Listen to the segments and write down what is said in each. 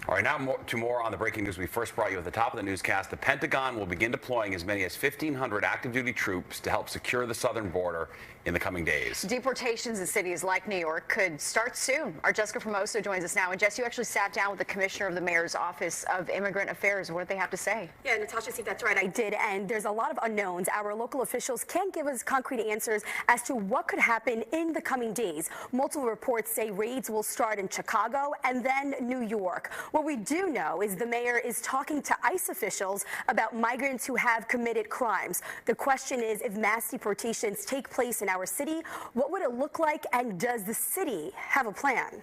All right, now to more on the breaking news we first brought you at the top of the newscast. The Pentagon will begin deploying as many as 1,500 active duty troops to help secure the southern border in the coming days. Deportations in cities like New York could start soon. Our Jessica Formoso joins us now. And Jess, you actually sat down with the commissioner of the mayor's office of immigrant affairs. What did they have to say? Yeah, Natasha, see, that's right, I did. And there's a lot of unknowns. Our local officials can't give us concrete answers as to what could happen in the coming days. Multiple reports say raids will start in Chicago and then New York. What we do know is the mayor is talking to ICE officials about migrants who have committed crimes. The question is, if mass deportations take place in our city, what would it look like, and does the city have a plan?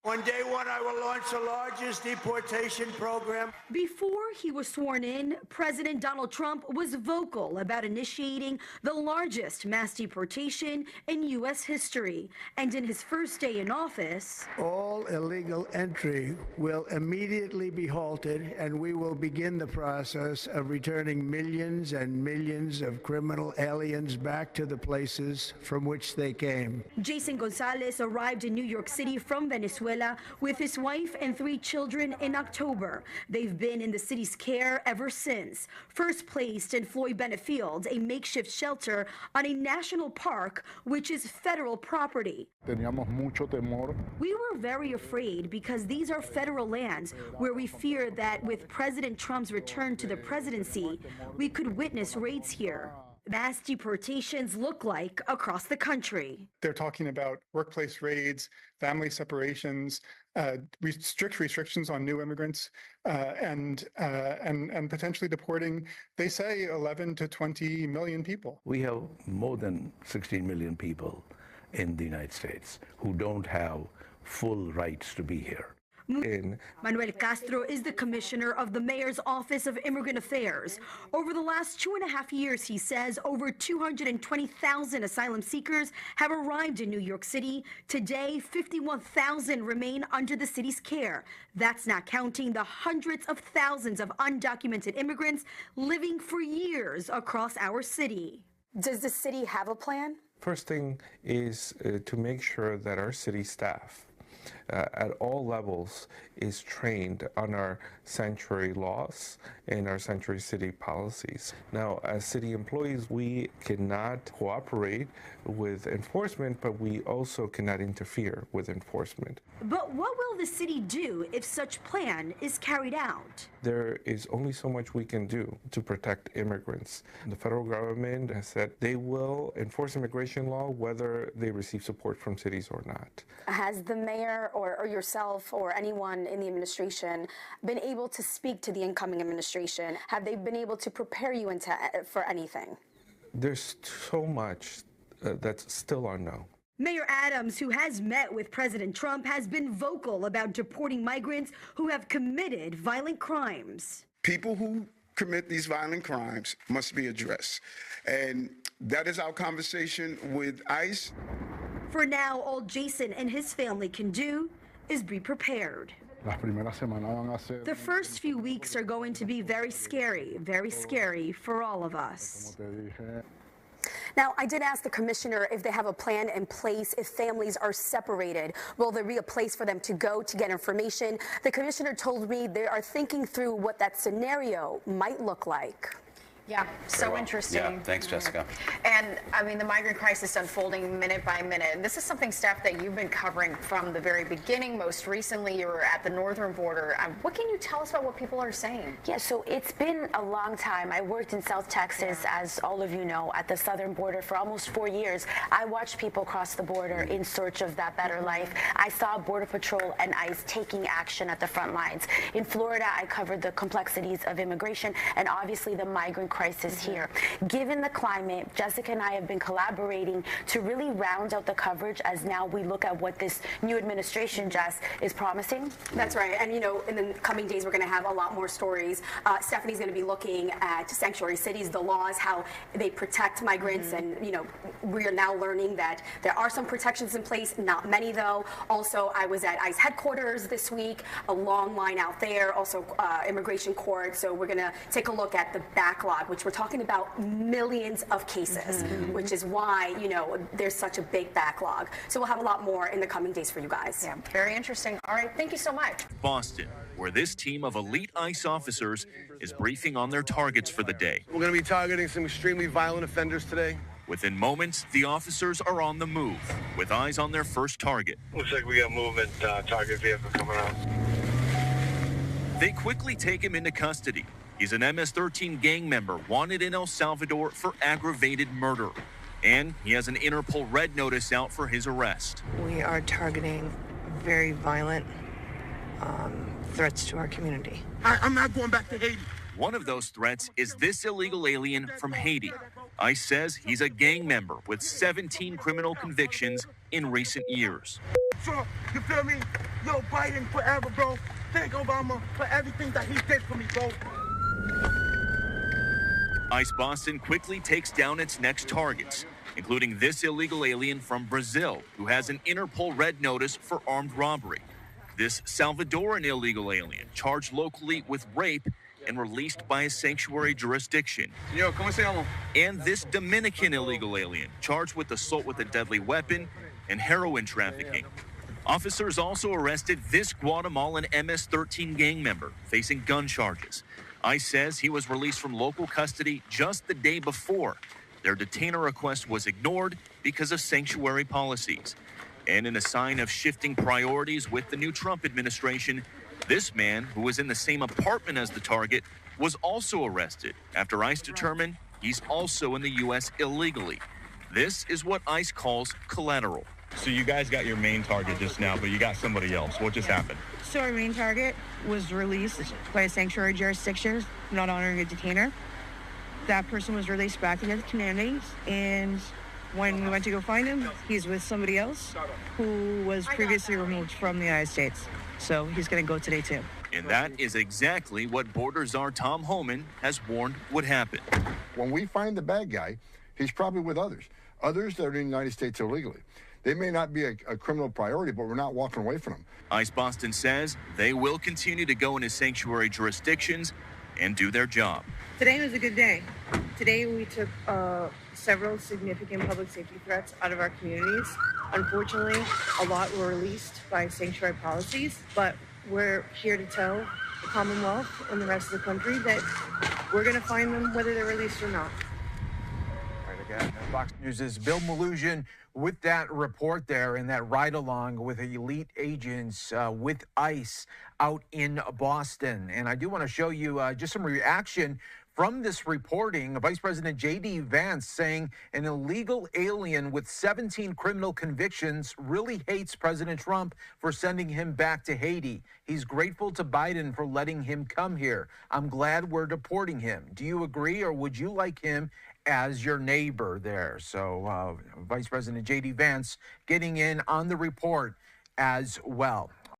On day one, I will launch the largest deportation program. Before he was sworn in, President Donald Trump was vocal about initiating the largest mass deportation in U.S. history. And in his first day in office, All illegal entry will immediately be halted, and we will begin the process of returning millions and millions of criminal aliens back to the places from which they came. Jason Gonzalez arrived in New York City from Venezuela with his wife and 3 children in October. They've been in the city's care ever since. First placed in Floyd Bennett Field, a makeshift shelter on a national park, which is federal property. Teníamos mucho temor. We were very afraid because these are federal lands where we fear that with President Trump's return to the presidency, we could witness raids here. Mass deportations look like across the country. They're talking about workplace raids, family separations, strict restrictions on new immigrants, and potentially deporting, they say, 11 to 20 million people. We have more than 16 million people in the United States who don't have full rights to be here. Manuel Castro is the commissioner of the mayor's office of immigrant affairs. Over the last 2.5 years, he says, over 220,000 asylum seekers have arrived in New York City. Today, 51,000 remain under the city's care. That's not counting the hundreds of thousands of undocumented immigrants living for years across our city. Does the city have a plan? First thing is to make sure that our city staff at all levels is trained on our sanctuary laws and our sanctuary city policies. Now, as city employees, we cannot cooperate with enforcement, but we also cannot interfere with enforcement. But what will the city do if such plan is carried out? There is only so much we can do to protect immigrants. The federal government has said they will enforce immigration law whether they receive support from cities or not. Has the mayor or yourself or anyone in the administration been able to speak to the incoming administration? Have they been able to prepare you for anything? There's so much that's still unknown. Mayor Adams, who has met with President Trump, has been vocal about deporting migrants who have committed violent crimes. People who commit these violent crimes must be addressed. And that is our conversation with ICE. For now, all Jason and his family can do is be prepared. The first few weeks are going to be very scary for all of us. Now, I did ask the commissioner if they have a plan in place if families are separated. Will there be a place for them to go to get information? The commissioner told me they are thinking through what that scenario might look like. Yeah, so interesting. Yeah, thanks, Jessica. And I mean, the migrant crisis unfolding minute by minute. And this is something, Steph, that you've been covering from the very beginning. Most recently, you were at the northern border. What can you tell us about what people are saying? Yeah, so it's been a long time. I worked in South Texas, as all of you know, at the southern border for almost 4 years. I watched people cross the border in search of that better life. I saw Border Patrol and ICE taking action at the front lines. In Florida, I covered the complexities of immigration and obviously the migrant crisis here. Given the climate, Jessica and I have been collaborating to really round out the coverage as now we look at what this new administration, Jess, is promising. That's right. And, you know, in the coming days, we're going to have a lot more stories. Stephanie's going to be looking at sanctuary cities, the laws, how they protect migrants. And, you know, we are now learning that there are some protections in place, not many, though. Also, I was at ICE headquarters this week, a long line out there, also immigration court. So we're going to take a look at the backlog backlog, which we're talking about millions of cases, which is why, there's such a big backlog. So we'll have a lot more in the coming days for you guys. Yeah, very interesting. All right, thank you so much. Boston, where this team of elite ICE officers is briefing on their targets for the day. We're going to be targeting some extremely violent offenders today. Within moments, the officers are on the move, with eyes on their first target. Looks like we got movement, target vehicle coming out. They quickly take him into custody. He's an MS-13 gang member wanted in El Salvador for aggravated murder. And he has an Interpol red notice out for his arrest. We are targeting very violent threats to our community. I'm not going back to Haiti. One of those threats is this illegal alien from Haiti. ICE says he's a gang member with 17 criminal convictions in recent years. So, you feel me? Yo, Biden forever, bro. Thank Obama for everything that he did for me, bro. ICE Boston quickly takes down its next targets, including this illegal alien from Brazil who has an Interpol red notice for armed robbery. This Salvadoran illegal alien charged locally with rape and released by a sanctuary jurisdiction. Señor, ¿cómo se llama? And this Dominican illegal alien charged with assault with a deadly weapon and heroin trafficking. Officers also arrested this Guatemalan MS-13 gang member facing gun charges. ICE says he was released from local custody just the day before. Their detainer request was ignored because of sanctuary policies. And in a sign of shifting priorities with the new Trump administration, this man, who was in the same apartment as the target, was also arrested after ICE determined he's also in the U.S. illegally. This is what ICE calls collateral. So you guys got your main target just now, but you got somebody else. What just happened? So our main target was released by a sanctuary jurisdiction, not honoring a detainer. That person was released back into the community, and when we went to go find him, he's with somebody else who was previously removed from the United States. So he's going to go today too. And that is exactly what Border Czar Tom Homan has warned would happen. When we find the bad guy, he's probably with others that are in the United States illegally. They may not be a criminal priority, but we're not walking away from them. ICE Boston says they will continue to go into sanctuary jurisdictions and do their job. Today was a good day. Today we took several significant public safety threats out of our communities. Unfortunately, a lot were released by sanctuary policies, but we're here to tell the Commonwealth and the rest of the country that we're going to find them whether they're released or not. All right, again, Fox News' Bill Malugin with that report there and that ride-along with elite agents with ICE out in Boston. And I do want to show you just some reaction from this reporting. Vice President J.D. Vance saying an illegal alien with 17 criminal convictions really hates President Trump for sending him back to Haiti. He's grateful to Biden for letting him come here. I'm glad we're deporting him. Do you agree, or would you like him as your neighbor there? So Vice President J.D. Vance getting in on the report as well.